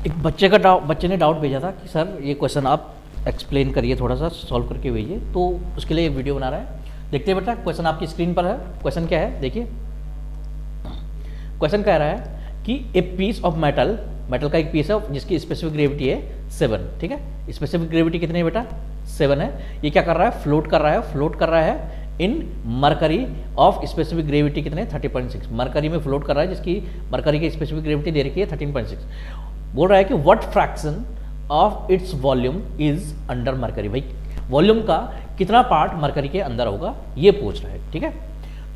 एक बच्चे ने डाउट भेजा था कि सर ये क्वेश्चन आप एक्सप्लेन करिए, थोड़ा सा सॉल्व करके भेजिए, तो उसके लिए एक वीडियो बना रहा है। देखते हैं बेटा, क्वेश्चन आपकी स्क्रीन पर है। क्वेश्चन क्या है देखिए। क्वेश्चन कह रहा है कि ए पीस ऑफ मेटल का एक पीस है जिसकी स्पेसिफिक ग्रेविटी है 7, ठीक है। स्पेसिफिक ग्रेविटी कितनी है बेटा? 7 है। ये क्या कर रहा है? फ्लोट कर रहा है इन मरकरी ऑफ स्पेसिफिक ग्रेविटी कितने? 30.6। मरकरी में फ्लोट कर रहा है जिसकी मरकरी की स्पेसिफिक ग्रेविटी दे रखी है 13.6। बोल रहा है कि what fraction of its volume is under mercury. भाई वॉल्यूम का कितना पार्ट मरकरी के अंदर होगा, ये पूछ रहा है, ठीक है।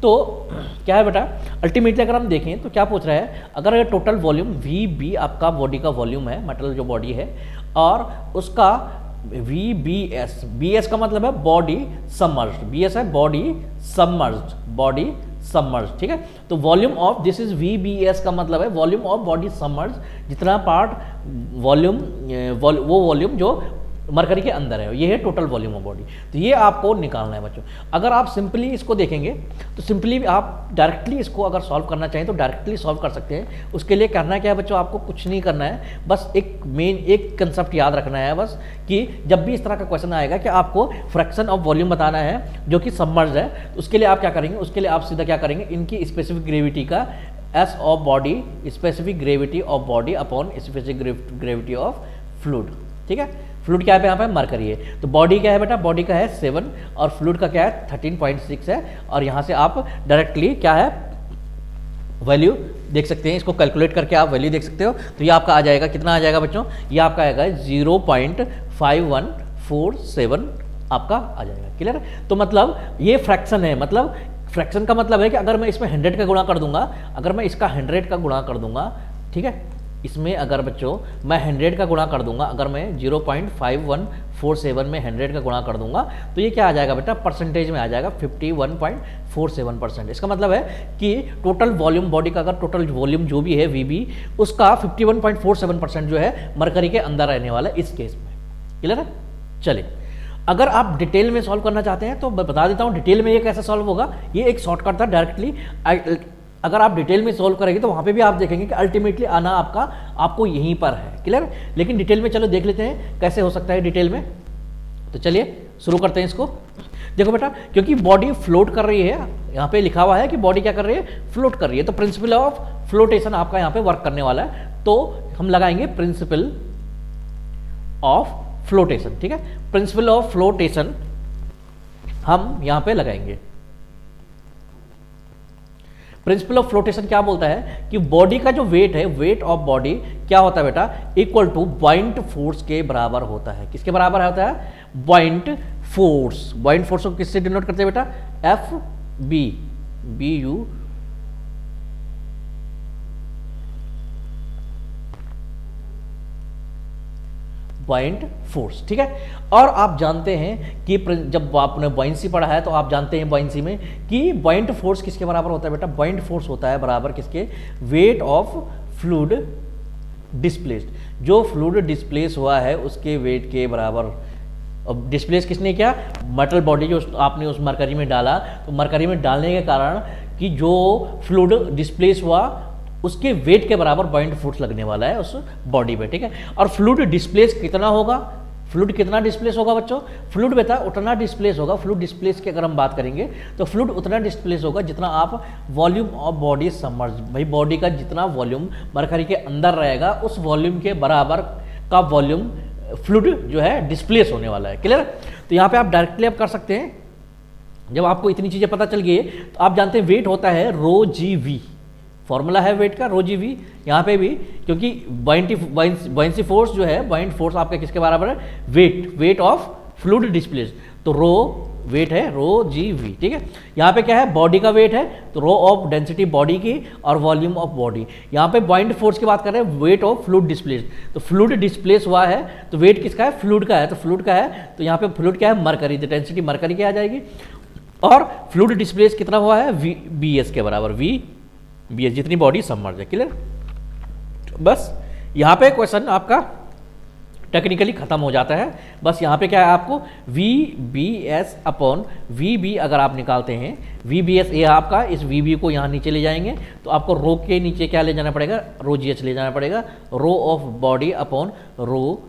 तो क्या है बेटा, अल्टीमेटली अगर हम देखें तो क्या पूछ रहा है, अगर टोटल वॉल्यूम वी बी आपका बॉडी का वॉल्यूम है, मेटल जो बॉडी है, और उसका वी बी एस का मतलब है बॉडी सबमर्ज्ड, बी एस है बॉडी सबमर्ज्ड, ठीक है। तो volume of this is V B S का मतलब है वॉल्यूम ऑफ बॉडी सबमर्ज्ड, जितना पार्ट वॉल्यूम वो वॉल्यूम जो मरकरी के अंदर है, ये है टोटल वॉल्यूम ऑफ बॉडी। तो ये आपको निकालना है बच्चों। अगर आप सिंपली इसको देखेंगे तो सिंपली आप डायरेक्टली इसको अगर सॉल्व करना चाहें तो डायरेक्टली सॉल्व कर सकते हैं। उसके लिए करना क्या है बच्चों, आपको कुछ नहीं करना है, बस एक कंसेप्ट याद रखना है बस, कि जब भी इस तरह का क्वेश्चन आएगा कि आपको फ्रैक्शन ऑफ वॉल्यूम बताना है जो कि सबमर्ज्ड है, तो उसके लिए आप क्या करेंगे, उसके लिए आप सीधा क्या करेंगे, इनकी स्पेसिफिक ग्रेविटी का S of body, specific gravity of body upon specific gravity of fluid, ठीक है। फ्लूइड क्या है यहाँ पे? मरकरी है। तो बॉडी क्या है बेटा? बॉडी का है 7 और फ्लूइड का क्या है? 13.6 है। और यहाँ से आप डायरेक्टली क्या है, वैल्यू देख सकते हैं, इसको कैलकुलेट करके आप वैल्यू देख सकते हो। तो ये आपका आ जाएगा, कितना आ जाएगा बच्चों? ये आपका आएगा 0.5147 आपका आ जाएगा। क्लियर? तो मतलब ये फ्रैक्शन है, मतलब फ्रैक्शन का मतलब है कि अगर मैं इसमें 100 का गुणा कर दूंगा, अगर मैं इसका 100 का गुणा कर दूंगा, ठीक है, इसमें अगर बच्चों मैं 100 का गुणा कर दूंगा, अगर मैं 0.5147 में 100 का गुणा कर दूंगा, तो ये क्या आ जाएगा बेटा? परसेंटेज में आ जाएगा 51.47%। इसका मतलब है कि टोटल वॉल्यूम बॉडी का, अगर टोटल वॉल्यूम जो भी है वीबी, उसका 51.47% जो है मरकरी के अंदर रहने वाला है इस केस में। क्लियर है? चलिए, अगर आप डिटेल में सॉल्व करना चाहते हैं तो बता देता हूँ डिटेल में ये कैसे सॉल्व होगा। ये एक शॉर्टकट था, डायरेक्टली अगर आप डिटेल में सॉल्व करेंगे तो वहाँ पे भी आप देखेंगे कि अल्टीमेटली आना आपको यहीं पर है। क्लियर? लेकिन डिटेल में चलो देख लेते हैं कैसे हो सकता है डिटेल में। तो चलिए शुरू करते हैं इसको। देखो बेटा, क्योंकि बॉडी फ्लोट कर रही है, यहाँ पे लिखा हुआ है कि बॉडी क्या कर रही है? फ्लोट कर रही है। तो प्रिंसिपल ऑफ फ्लोटेशन आपका यहाँ पे वर्क करने वाला है। तो हम लगाएंगे प्रिंसिपल ऑफ फ्लोटेशन, ठीक है। प्रिंसिपल ऑफ फ्लोटेशन हम यहाँ पे लगाएंगे। प्रिंसिपल ऑफ फ्लोटेशन क्या बोलता है कि बॉडी का जो वेट है, वेट ऑफ बॉडी क्या होता है बेटा? इक्वल टू बॉइंट फोर्स के बराबर होता है। किसके बराबर होता है? बॉइंट फोर्स। बॉइंट फोर्स को किससे डिनोट करते हैं बेटा? F B, B U, buoyant force, ठीक है। और आप जानते हैं कि जब आपने बॉइंसी पढ़ा है तो आप जानते हैं बॉइंसी में कि बॉइंट फोर्स किसके बराबर होता है बेटा? बॉइंट फोर्स होता है बराबर किसके? Weight of fluid displaced. जो फ्लूइड डिस्प्लेस हुआ है उसके वेट के बराबर। अब डिस्प्लेस किसने किया? मेटल बॉडी जो आपने उस मरकरी में डाला, तो मरकरी में डालने के कारण कि जो फ्लूइड डिस्प्लेस हुआ उसके वेट के बराबर बॉइंट फोर्स लगने वाला है उस बॉडी पे, ठीक है। और फ्लूइड डिस्प्लेस कितना होगा? फ्लूइड कितना डिस्प्लेस होगा बच्चों? फ्लूइड बेटा उतना डिस्प्लेस होगा। फ्लूइड डिस्प्लेस की अगर हम बात करेंगे तो फ्लूइड उतना डिस्प्लेस होगा जितना आप वॉल्यूम ऑफ बॉडी सबमर्ज, भाई बॉडी का जितना वॉल्यूम मरकरी के अंदर रहेगा उस वॉल्यूम के बराबर का वॉल्यूम फ्लूइड जो है डिस्प्लेस होने वाला है। क्लियर? तो यहाँ पे आप डायरेक्टली आप कर सकते हैं। जब आपको इतनी चीज़ें पता चल गई है तो आप जानते हैं वेट होता है रो जी वी, फॉर्मूला है वेट का रो जी वी। यहाँ पे भी क्योंकि बॉइंसी फोर्स जो है, बॉइंट फोर्स आपका किसके बराबर है? Weight of fluid displace. तो रो वेट है रो जी वी, ठीक है। यहाँ पे क्या है? बॉडी का वेट है, तो रो ऑफ डेंसिटी बॉडी की और वॉल्यूम ऑफ बॉडी। यहाँ पे बॉइंट फोर्स की बात कर रहे हैं, वेट ऑफ फ्लूइड डिस्प्लेस। तो फ्लूइड डिस्प्लेस हुआ है तो वेट किसका है? फ्लूइड का है। तो फ्लूइड का है तो यहाँ पे फ्लूइड क्या है? मरकरी। तो डेंसिटी मरकरी की आ जाएगी। और फ्लूइड डिस्प्लेस कितना हुआ है? बी एस के बराबर, वी बी एस, जितनी बॉडी सबमर्ज है। क्लियर? बस यहाँ पे क्वेश्चन आपका टेक्निकली खत्म हो जाता है। बस यहाँ पे क्या है आपको V B S upon V B अगर आप निकालते हैं, वी बी एस ये आपका, इस वी बी को यहाँ नीचे ले जाएंगे तो आपको रो के नीचे क्या ले जाना पड़ेगा, रो जी एच ले जाना पड़ेगा, rho of body upon rho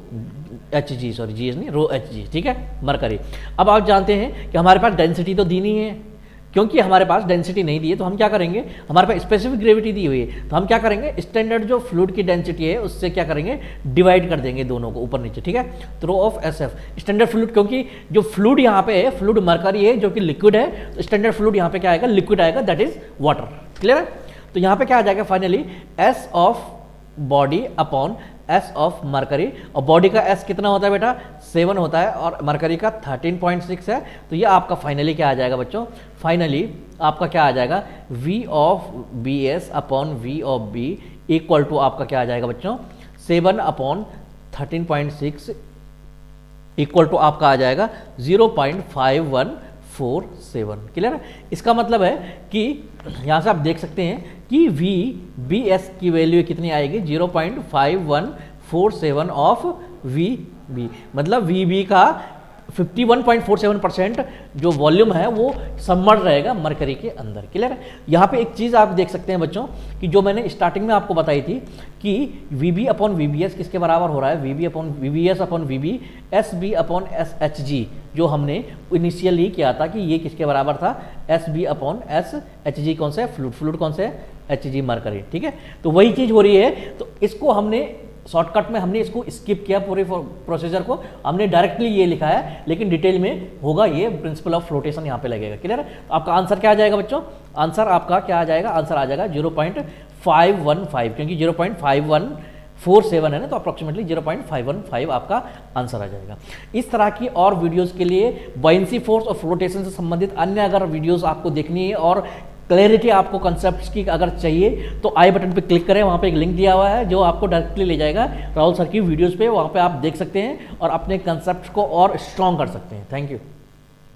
H G, sorry G H नहीं, रो एच जी, ठीक है, मरकरी। अब आप जानते हैं कि हमारे पास डेंसिटी तो दी नहीं है, क्योंकि हमारे पास डेंसिटी नहीं दी है तो हम क्या करेंगे, हमारे पास स्पेसिफिक ग्रेविटी दी हुई है तो हम क्या करेंगे, स्टैंडर्ड जो फ्लूइड की डेंसिटी है उससे क्या करेंगे, डिवाइड कर देंगे दोनों को ऊपर नीचे, ठीक है। तो rho of S F standard fluid, क्योंकि जो फ्लूइड यहाँ पे है फ्लूइड मरकरी है जो कि लिक्विड है, तो स्टैंडर्ड फ्लूइड यहाँ पे क्या आएगा, लिक्विड आएगा, दैट इज वाटर। क्लियर है। तो यहाँ पे क्या आ जाएगा finally, S of body upon S of mercury, और बॉडी का एस कितना होता है बेटा, 7 होता है और मरकरी का 13.6 है। तो ये आपका फाइनली क्या आ जाएगा बच्चों, फाइनली आपका क्या आ जाएगा, V of B S upon V of B equal to आपका क्या आ जाएगा बच्चों, 7 अपॉन 13.6 इक्वल टू आपका आ जाएगा 0.5147। क्लियर है। इसका मतलब है कि यहाँ से आप देख सकते हैं कि वी बी एस की वैल्यू कितनी आएगी, 0.5147 ऑफ वी बी, मतलब वी बी का 51.47% जो वॉल्यूम है वो सबमर्ज रहेगा मरकरी के अंदर। क्लियर है। यहाँ पे एक चीज़ आप देख सकते हैं बच्चों कि जो मैंने स्टार्टिंग में आपको बताई थी कि V B upon V B S किसके बराबर हो रहा है, V B upon V B S upon V B, S B upon S H G, जो हमने इनिशियली किया था कि ये किसके बराबर था, S B upon S H G कौन सा है, फ्लूइड, फ्लूइड कौन सा है, एच जी मरकरी, ठीक है। तो वही चीज़ हो रही है, तो इसको हमने शॉर्टकट में हमने इसको स्किप किया, पूरे प्रोसीजर को हमने डायरेक्टली ये लिखा है, लेकिन डिटेल में होगा ये प्रिंसिपल ऑफ फ्लोटेशन यहाँ पे लगेगा। क्लियर है। तो आपका आंसर क्या आ जाएगा बच्चों, आंसर आपका क्या आ जाएगा, आंसर आ जाएगा 0.515, क्योंकि 0.5147 है ना, तो अप्रोक्सीमेटली 0.515 आपका आंसर आ जाएगा। इस तरह की और वीडियोस के लिए बॉयंसी फोर्स और फ्लोटेशन से संबंधित अन्य अगर वीडियोस आपको देखनी है और क्लैरिटी आपको कंसेप्ट्स की अगर चाहिए तो आई बटन पे क्लिक करें, वहाँ पे एक लिंक दिया हुआ है जो आपको डायरेक्टली ले जाएगा राहुल सर की वीडियोस पे, वहाँ पे आप देख सकते हैं और अपने कंसेप्ट को और स्ट्रॉन्ग कर सकते हैं। Thank you.